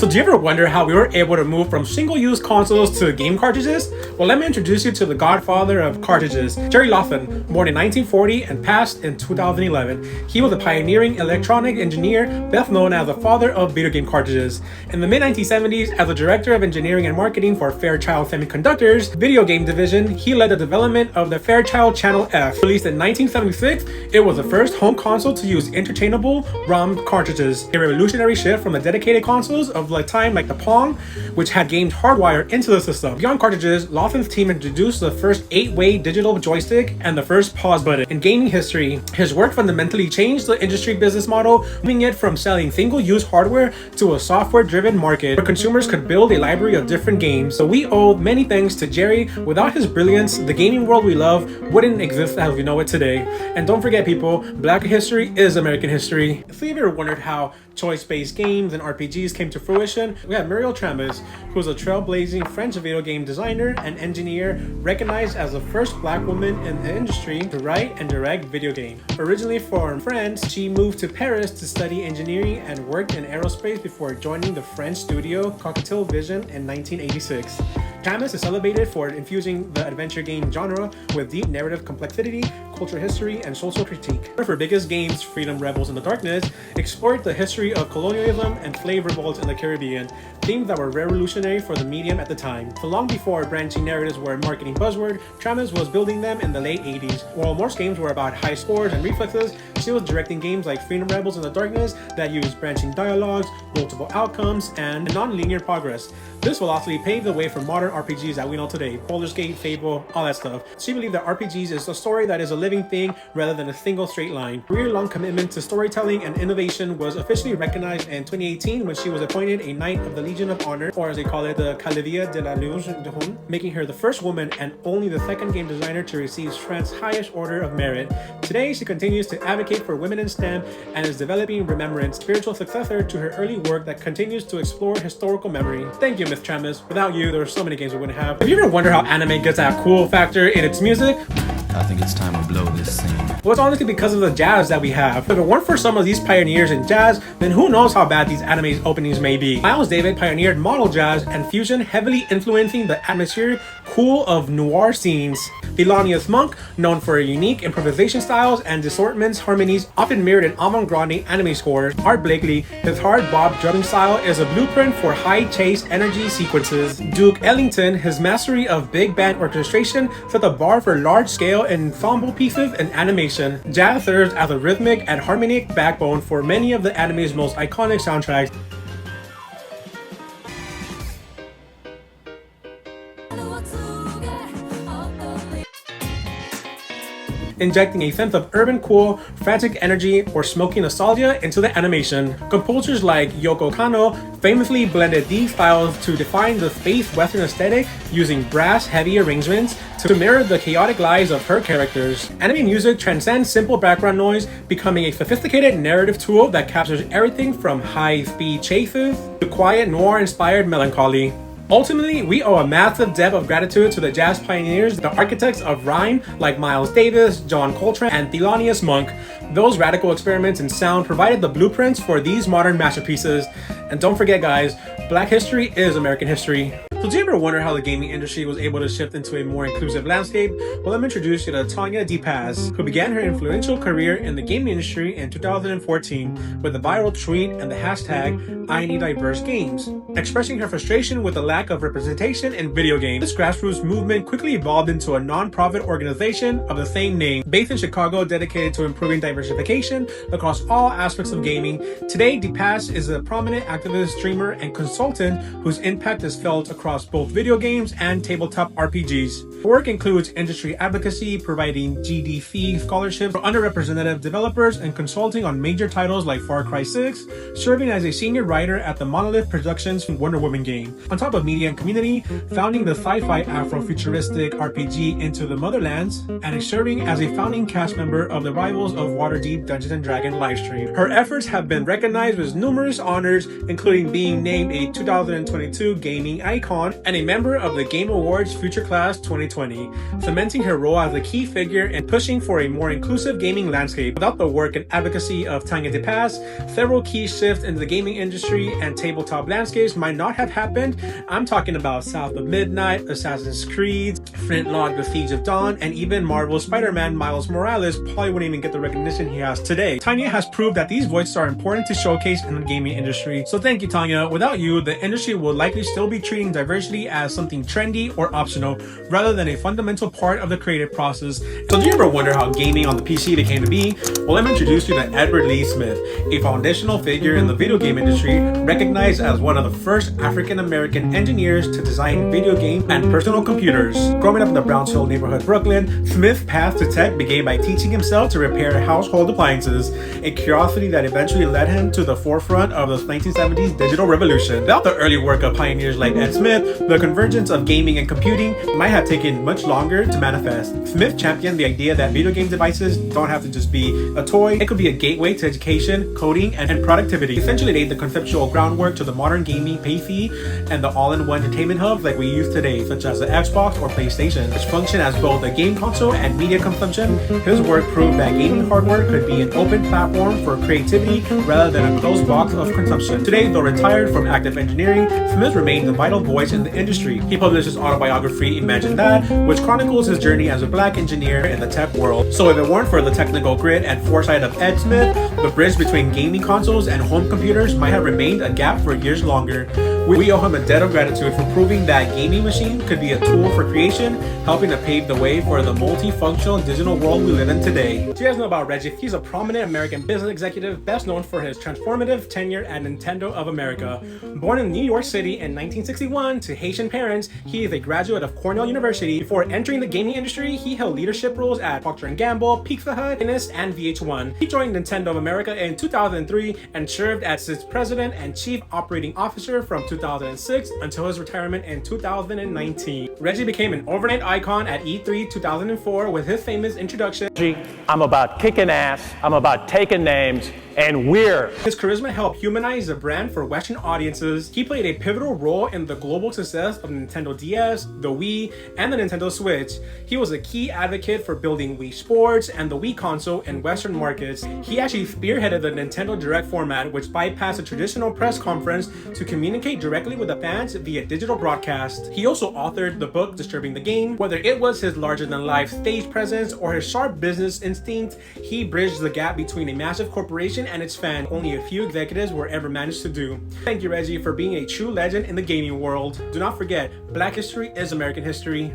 So do you ever wonder how we were able to move from single-use consoles to game cartridges? Well, let me introduce you to the godfather of cartridges, Jerry Lawson, born in 1940 and passed in 2011. He was a pioneering electronic engineer, best known as the father of video game cartridges. In the mid-1970s, as the director of engineering and marketing for Fairchild Semiconductor's video game division, he led the development of the Fairchild Channel F. Released in 1976, it was the first home console to use interchangeable ROM cartridges, a revolutionary shift from the dedicated consoles of like time like the Pong, which had games hardwired into the system. Beyond cartridges, Lawson's team introduced the first 8-way digital joystick and the first pause button. In gaming history, his work fundamentally changed the industry business model, moving it from selling single-use hardware to a software-driven market where consumers could build a library of different games. So we owe many thanks to Jerry. Without his brilliance, the gaming world we love wouldn't exist as we know it today. And don't forget, people, Black history is American history. If you ever wondered how choice-based games and RPGs came to fruition, we have Muriel Tramis, who is a trailblazing French video game designer and engineer, recognized as the first Black woman in the industry to write and direct video games. Originally from France, she moved to Paris to study engineering and worked in aerospace before joining the French studio Cocktail Vision in 1986. Tramis is celebrated for infusing the adventure game genre with deep narrative complexity, cultural history, and social critique. One of her biggest games, Freedom Rebels in the Darkness, explored the history of colonialism and slave revolts in the Caribbean, themes that were revolutionary for the medium at the time. So long before branching narratives were a marketing buzzword, Tramis was building them in the late 80s. While most games were about high scores and reflexes, she was directing games like Freedom Rebels in the Darkness that used branching dialogues, multiple outcomes, and non-linear progress. This philosophy paved the way for modern RPGs that we know today, Baldur's Gate, Fable, all that stuff. She believed that RPGs is a story that is a living thing rather than a single straight line. Her year-long commitment to storytelling and innovation was officially recognized in 2018 when she was appointed a Knight of the Legion of Honor, or as they call it, the Cavalier de la Légion d'Honneur, making her the first woman and only the second game designer to receive France's highest order of merit. Today, she continues to advocate for women in STEM and is developing Remembrance, spiritual successor to her early work that continues to explore historical memory. Thank you, Miss Tramis. Without you, there are so many games we wouldn't have. Have you ever wondered how anime gets that cool factor in its music? I think it's time to blow this scene. Well, it's honestly because of the jazz that we have. If it weren't for some of these pioneers in jazz, then who knows how bad these anime openings may be. Miles Davis pioneered modal jazz and fusion, heavily influencing the atmospheric cool of noir scenes. Thelonious Monk, known for unique improvisation styles and distortments, harmonies, often mirrored in avant-garde anime scores. Art Blakely, his hard bop drumming style is a blueprint for high chase energy sequences. Duke Ellington, his mastery of big band orchestration set the bar for large-scale ensemble pieces and animation. Jazz serves as a rhythmic and harmonic backbone for many of the anime's most iconic soundtracks. Injecting a sense of urban cool, frantic energy, or smoky nostalgia into the animation. Composers like Yoko Kanno famously blended these styles to define the space western aesthetic, using brass-heavy arrangements to mirror the chaotic lives of her characters. Anime music transcends simple background noise, becoming a sophisticated narrative tool that captures everything from high-speed chases to quiet noir-inspired melancholy. Ultimately, we owe a massive debt of gratitude to the jazz pioneers, the architects of rhyme like Miles Davis, John Coltrane, and Thelonious Monk. Those radical experiments in sound provided the blueprints for these modern masterpieces. And don't forget, guys, Black history is American history. So do you ever wonder how the gaming industry was able to shift into a more inclusive landscape? Well, let me introduce you to Tanya DePass, who began her influential career in the gaming industry in 2014 with the viral tweet and the hashtag #INeedDiverseGames, expressing her frustration with the lack of representation in video games. This grassroots movement quickly evolved into a non-profit organization of the same name, based in Chicago, dedicated to improving diversification across all aspects of gaming. Today, DePass is a prominent activist, streamer, and consultant whose impact is felt across both video games and tabletop RPGs. Her work includes industry advocacy, providing GDC scholarships for underrepresented developers, and consulting on major titles like Far Cry 6, serving as a senior writer at the Monolith Productions Wonder Woman game. On top of media and community, founding the sci-fi Afro-futuristic RPG Into the Motherlands, and serving as a founding cast member of the Rivals of Waterdeep Dungeons & Dragons livestream. Her efforts have been recognized with numerous honors, including being named a 2022 Gaming Icon icon and a member of the Game Awards Future Class 2020, cementing her role as a key figure in pushing for a more inclusive gaming landscape. Without the work and advocacy of Tanya DePass, several key shifts in the gaming industry and tabletop landscapes might not have happened. I'm talking about South of Midnight, Assassin's Creed, Flintlock, The Siege of Dawn, and even Marvel's Spider-Man Miles Morales probably wouldn't even get the recognition he has today. Tanya has proved that these voices are important to showcase in the gaming industry. So thank you, Tanya. Without you, the industry would likely still be treating diversity as something trendy or optional rather than a fundamental part of the creative process. So do you ever wonder how gaming on the PC came to be? Well, let me introduce you to Edward Lee Smith, a foundational figure in the video game industry, recognized as one of the first African-American engineers to design video game and personal computers. Growing up in the Brownsville neighborhood, Brooklyn, Smith's path to tech began by teaching himself to repair household appliances, a curiosity that eventually led him to the forefront of the 1970s digital revolution. Without the early work of pioneers like Ed Smith, the convergence of gaming and computing might have taken much longer to manifest. Smith championed the idea that video game devices don't have to just be a toy, it could be a gateway to education, coding, and productivity. He essentially laid the conceptual groundwork to the modern gaming PC and the all-in-one entertainment hubs like we use today, such as the Xbox or PlayStation, which function as both a game console and media consumption. His work proved that gaming hardware could be an open platform for creativity rather than a closed box of consumption. Today, though retired from active engineering, Smith remains a vital voice in the industry. He published his autobiography, Imagine That, which chronicles his journey as a black engineer in the tech world. So if it weren't for the technical grit and foresight of Ed Smith, the bridge between gaming consoles and home computers might have remained a gap for years longer. We owe him a debt of gratitude for proving that gaming machine could be a tool for creation, helping to pave the way for the multifunctional digital world we live in today. Do you guys know about Reggie? He's a prominent American business executive, best known for his transformative tenure at Nintendo of America. Born in New York City in 1961 to Haitian parents, he is a graduate of Cornell University. Before entering the gaming industry, he held leadership roles at Procter & Gamble, Pizza Hut, Guinness, and VH1. He joined Nintendo of America in 2003 and served as its president and chief operating officer from 2006 until his retirement in 2019. Reggie became an overnight icon at E3 2004 with his famous introduction. I'm about kicking ass, I'm about taking names, and we're. His charisma helped humanize the brand for Western audiences. He played a pivotal role in the global success of Nintendo DS, the Wii, and the Nintendo Switch. He was a key advocate for building Wii Sports and the Wii console in Western markets. He actually spearheaded the Nintendo Direct format, which bypassed a traditional press conference to communicate directly with the fans via digital broadcast. He also authored the book Disturbing the Game. Whether it was his larger-than-life stage presence or his sharp business instinct, he bridged the gap between a massive corporation and its fan. Only a few executives were ever managed to do. Thank you, Reggie, for being a true legend in the gaming world. Do not forget, Black history is American history.